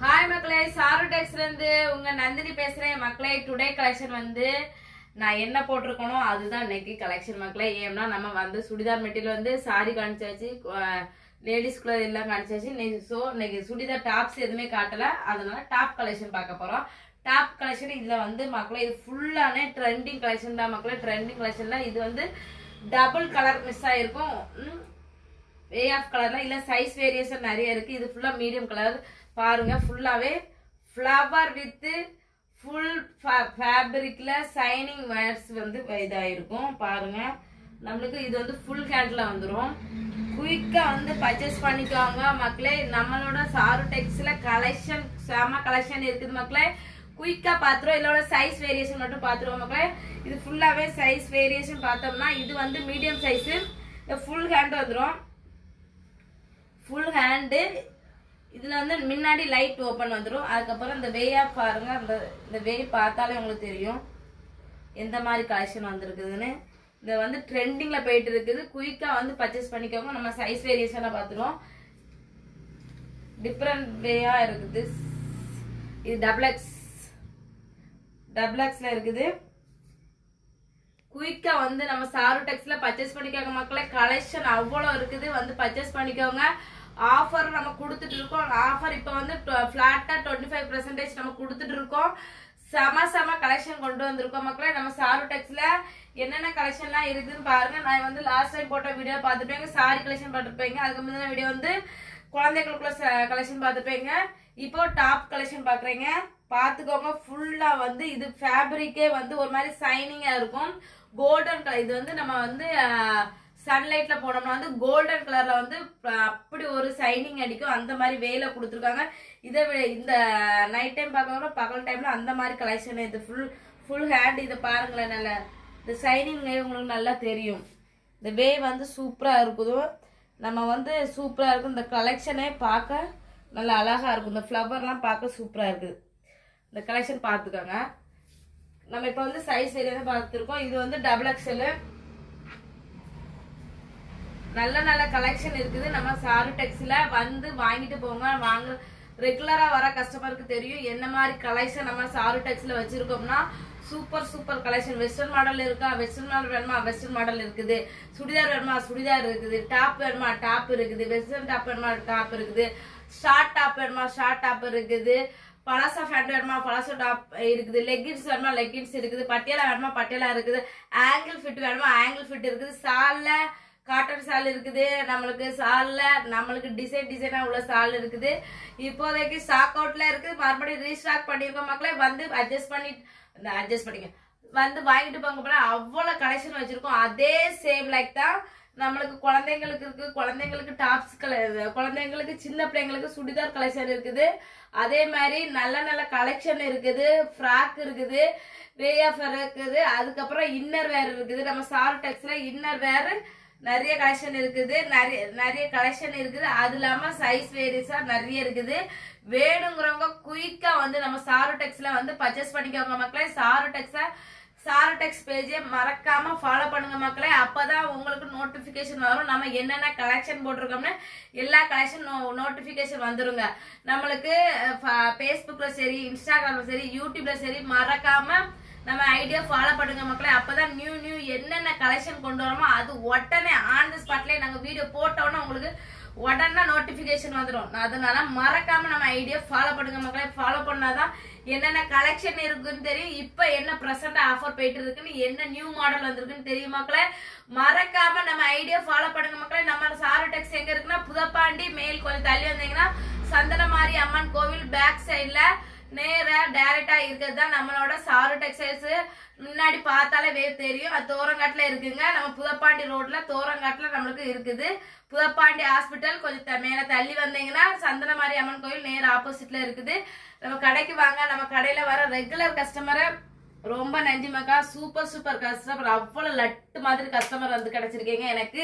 Hi மக்களே, சாருடெக்ஸ்ல இருந்து உங்க நந்தினி பேசுறேன் மக்களே. டுடே கலெக்ஷன் வந்து நான் என்ன போட்டிருக்கணும் அதுதான் இன்னைக்கு கலெக்ஷன் மக்களே. ஏன்னா நம்ம வந்து சுடிதார் மெட்டீரியல் வந்து சாரி காணிச்சாச்சு, லேடிஸ்குள்ள எல்லாம் காணிச்சாச்சு. இன்னைக்கு சுடிதார் டாப்ஸ் எதுவுமே காட்டல, அதனால டாப் கலெக்ஷன் பார்க்க போறோம். டாப் கலெக்ஷன் இதுல வந்து மக்களே இது ஃபுல்லானே ட்ரெண்டிங் கலெக்ஷன் தான் மக்களே. ட்ரெண்டிங் கலெக்ஷன்ல இது வந்து டபுள் கலர் மிஸ் ஆயிருக்கும், வே ஆஃப் கலர்ல இல்ல சைஸ் வேரியேஷன் நிறைய இருக்கு. இது ஃபுல்லா மீடியம் கலர் பாருங்க. ஃபுல்லாவே ஃப்ளவர் வித் ஃபுல் ஃபேப்ரிக்ல சைனிங் வேர்ஸ் வந்து இதாயிருக்கும் பாருங்க. நம்மளுக்கு இது வந்து ஃபுல் ஹேண்ட்ல வந்துடும். குயிக்கா வந்து பர்ச்சேஸ் பண்ணிக்கோங்க மக்களே. நம்மளோட சாருடெக்ஸ்ல கலெக்ஷன் செம கலெக்ஷன் இருக்குது மக்களே. குயிக்கா பாத்துருவோம். இதோட சைஸ் வேரியேஷன் மட்டும் பாத்துருவோம் மக்களே. இது ஃபுல்லாவே சைஸ் வேரியேஷன் பார்த்தோம்னா இது வந்து மீடியம் சைஸ், ஃபுல் ஹேண்ட் வந்துடும். ஃபுல் ஹேண்டு இதுல வந்து முன்னாடி லைட் ஓபன் வந்துடும். அதுக்கப்புறம் இந்த வேயா பாருங்க, இந்த வே பார்த்தாலே உங்களுக்கு தெரியும் எந்த மாதிரி கலெக்ஷன் வந்திருக்குதுன்னு. இந்த வந்து ட்ரெண்டிங்ல போயிட்டு இருக்குது. குயிக்கா வந்து பர்ச்சேஸ் பண்ணிக்கோங்க. நம்ம சைஸ் வேரியேஷனை பார்த்துருவோம். டிஃப்ரெண்ட் வேயா இருக்குது. இது டபுள் எக்ஸ்ல இருக்குது. குயிக்கா வந்து நம்ம சாருடெக்ஸ்ல பர்ச்சேஸ் பண்ணிக்கோங்க மக்களே. கலெக்ஷன் அவ்வளவு இருக்குது, வந்து பர்ச்சேஸ் பண்ணிக்கோங்க. ஆஃபர் நம்ம கொடுத்துட்டு இருக்கோம். ஆஃபர் இப்ப வந்து பிளாட்டா 25% நம்ம கொடுத்துட்டு இருக்கோம். செம கலெக்ஷன் கொண்டு வந்திருக்கோம் மக்களே. நம்ம சாருடெக்ஸ்ல என்னென்ன கலெக்ஷன்லாம் இருக்குதுன்னு பாருங்க. நான் வந்து லாஸ்ட் டைம் போட்ட வீடியோ பார்த்துப்பேங்க, சாரி கலெக்ஷன் பார்த்துருப்பேங்க. அதுக்கு முந்தின வீடியோ வந்து குழந்தைகளுக்குள்ள கலெக்ஷன் பார்த்துப்பேங்க. இப்போ டாப் கலெக்ஷன் பாக்குறீங்க, பாத்துக்கோங்க. ஃபுல்லா வந்து இது ஃபேப்ரிக்கே வந்து ஒரு மாதிரி சைனிங்கா இருக்கும். Golden colour. இது வந்து நம்ம வந்து சன்லைட்ல போனோம்னா வந்து கோல்டன் கலர்ல வந்து அப்படி ஒரு சைனிங் அடிக்கும். அந்த மாதிரி வேலை கொடுத்துருக்காங்க. இதை இந்த நைட் டைம் பார்க்கறோம்னா பகல் டைம்ல அந்த மாதிரி கலெக்ஷன். இது ஃபுல் ஹேண்ட். இதை பாருங்களேன், நல்ல இந்த சைனிங் உங்களுக்கு நல்லா தெரியும். இந்த வே வந்து சூப்பரா இருக்குது. நம்ம வந்து சூப்பரா இருக்கும். இந்த கலெக்ஷனே பார்க்க நல்லா அழகா இருக்கும். இந்த ஃப்ளவர்லாம் பார்க்க சூப்பரா இருக்குது. இந்த கலெக்ஷன் பார்த்துக்கோங்க. நம்ம இப்போ வந்து சைஸ் ஏரியா பார்த்துருக்கோம். இது வந்து டபுள் எக்ஸ்எல். நல்ல கலெக்ஷன் இருக்குது. நம்ம சாருடெக்ஸ்ல வந்து வாங்கிட்டு போங்க. ரெகுலரா வர கஸ்டமருக்கு தெரியும் என்ன மாதிரி கலெக்ஷன் நம்ம சாருடெக்ஸ்ல வச்சிருக்கோம்னா. Super collection. வெஸ்டர்ன் மாடல் இருக்கா, வெஸ்டர்ன் மாடல் வேணுமா, வெஸ்டர்ன் மாடல் இருக்குது. சுடிதார் வேணுமா, சுடிதார் இருக்குது. டாப் வேணுமா, டாப் இருக்குது. வெஸ்டர்ன் டாப் வேணுமா, டாப் இருக்குது. ஷார்ட் டாப் வேணுமா, ஷார்ட் டாப் இருக்குது. பலாசா ஃபேண்ட் வேணுமா, பலாசா டாப் இருக்குது. லெகின்ஸ் வேணுமா, லெகின்ஸ் இருக்குது. பட்டியாலா வேணுமா, பட்டியாலா இருக்குது. ஆங்கிள் ஃபிட் வேணுமா, ஆங்கிள் ஃபிட் இருக்குது. சால்ல காட்டன் சால் இருக்குது. நம்மளுக்கு டிசைனா உள்ள சால் இருக்குது. இப்போதைக்கு ஸ்டாக் அவுட்ல இருக்குது. மறுபடியும் ரீஸ்டாக் பண்ணிருக்கோம் மக்களே. வந்து அட்ஜஸ்ட் பண்ணிக்க வந்து வாங்கிட்டு போங்க போல. அவ்வளவு கலெக்ஷன் வச்சிருக்கோம். அதே சேம் லைக் தான் நம்மளுக்கு குழந்தைங்களுக்கு இருக்கு. குழந்தைங்களுக்கு டாப்ஸ் குழந்தைங்களுக்கு சின்ன பிள்ளைங்களுக்கு சுடிதார் கலெக்ஷன் இருக்குது. அதே மாதிரி நல்ல கலெக்ஷன் இருக்குது. ஃப்ராக் இருக்குது, வே ஆஃப் இருக்குது. அதுக்கப்புறம் இன்னர் வேர் இருக்குது. நம்ம சாருடெக்ஸ்ல இன்னர் வேர் நிறைய கலெக்ஷன் இருக்குது. நிறைய கலெக்ஷன் இருக்குது. அது இல்லாம சைஸ் வேரியஸா நிறைய இருக்குது. வேணுங்கிறவங்க குயிக்கா வந்து நம்ம சாருடெக்ஸ்ல வந்து பர்ச்சேஸ் பண்ணிக்கோங்க மக்களே. சாருடெக்ஸ் பேஜை மறக்காம ஃபாலோ பண்ணுங்க மக்களே. அப்பதான் உங்களுக்கு நோட்டிபிகேஷன் வரும். நம்ம என்னென்ன கலெக்ஷன் போட்டிருக்கோம்னு எல்லா கலெக்ஷன் நோட்டிபிகேஷன் வந்துருங்க. நம்மளுக்கு பேஸ்புக்ல சரி, இன்ஸ்டாகிராம்ல சரி, யூடியூப்ல சரி மறக்காம நம்ம ஐடியா ஃபாலோ பண்ணுங்க மக்களே. அப்பதான் நியூ என்னென்ன கலெக்ஷன் கொண்டு வரோமோ அது உடனே ஆன் தி ஸ்பாட்லயே நாங்க வீடியோ போட்டோம்னா உங்களுக்கு உடனே நோட்டிபிகேஷன் வந்துடும். அதனால மறக்காம நம்ம ஐடியா ஃபாலோ பண்ணுங்க மக்களே. ஃபாலோ பண்ணாதான் என்னென்ன கலெக்ஷன் இருக்குன்னு தெரியும். இப்ப என்ன பிரசன்ட் ஆஃபர் போயிட்டு இருக்குன்னு, என்ன நியூ மாடல் வந்திருக்குன்னு தெரியும் மக்களே. மறக்காம நம்ம ஐடியா ஃபாலோ பண்ணுங்க மக்களே. நம்ம சாருடெக்ஸ் எங்க இருக்குன்னா புதப்பாண்டி மேல் கொஞ்சம் தள்ளி வந்தீங்கன்னா சந்தனமாரி அம்மன் கோவில் பேக் சைட்ல நேரா டைரக்டா இருக்கிறது தான் நம்மளோட சாருடெக்ஸ். முன்னாடி பார்த்தாலே தெரியும். அது தோரங்காட்டுல இருக்குங்க. நம்ம புதப்பாண்டி ரோட்ல தோரங்காட்டுல நம்மளுக்கு இருக்குது. புதப்பாண்டி ஹாஸ்பிட்டல் கொஞ்சம் மேல தள்ளி வந்தீங்கன்னா சந்தனமாரி அம்மன் கோயில் நேர ஆப்போசிட்ல இருக்குது. நம்ம கடைக்கு வாங்க. நம்ம கடையில வர ரெகுலர் கஸ்டமரை ரொம்ப நன்றி மக்கா. சூப்பர் சூப்பர் கஸ்டமர், அவ்வளவு லட்டு மாதிரி கஸ்டமர் வந்து கிடைச்சிருக்கீங்க எனக்கு.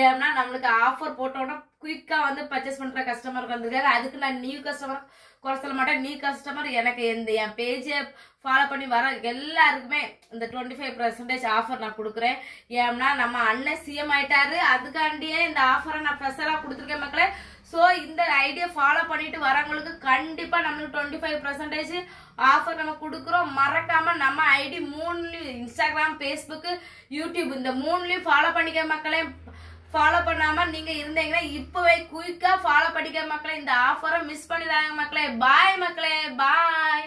ஏன்னா நம்மளுக்கு ஆஃபர் போட்டோன்னா குயிக்கா வந்து பர்ச்சேஸ் பண்ற கஸ்டமர் வந்திருக்காங்க. அதுக்கு நான் நியூ கஸ்டமர் குறை சொல்ல மாட்டேன். நியூ கஸ்டமர் எனக்கு என் பேஜை ஃபாலோ பண்ணி வர எல்லாருக்குமே இந்த 25% ஆஃபர் நான் கொடுக்குறேன். ஏன்னா நம்ம அண்ணன் சிஎம் ஆயிட்டாரு, அதுக்காண்டியே இந்த ஆஃபரை நான் ஸ்பெஷலாக கொடுத்துருக்கேன் மக்களே. ஸோ இந்த ஐடியா ஃபாலோ பண்ணிட்டு வரவங்களுக்கு கண்டிப்பா நம்மளுக்கு 25% ஆஃபர் நம்ம கொடுக்குறோம். மறக்காம நம்ம ஐடி 3 இன்ஸ்டாகிராம், ஃபேஸ்புக், யூடியூப் இந்த 3லயும் ஃபாலோ பண்ணிக்க மக்களே. ஃபாலோ பண்ணாம நீங்க இருந்தீங்கன்னா இப்பவே குயிக்கா ஃபாலோ பண்ணிக்க மக்களே. இந்த ஆஃபரை மிஸ் பண்ணிடாங்க மக்களே. பாய் மக்களே, பாய்.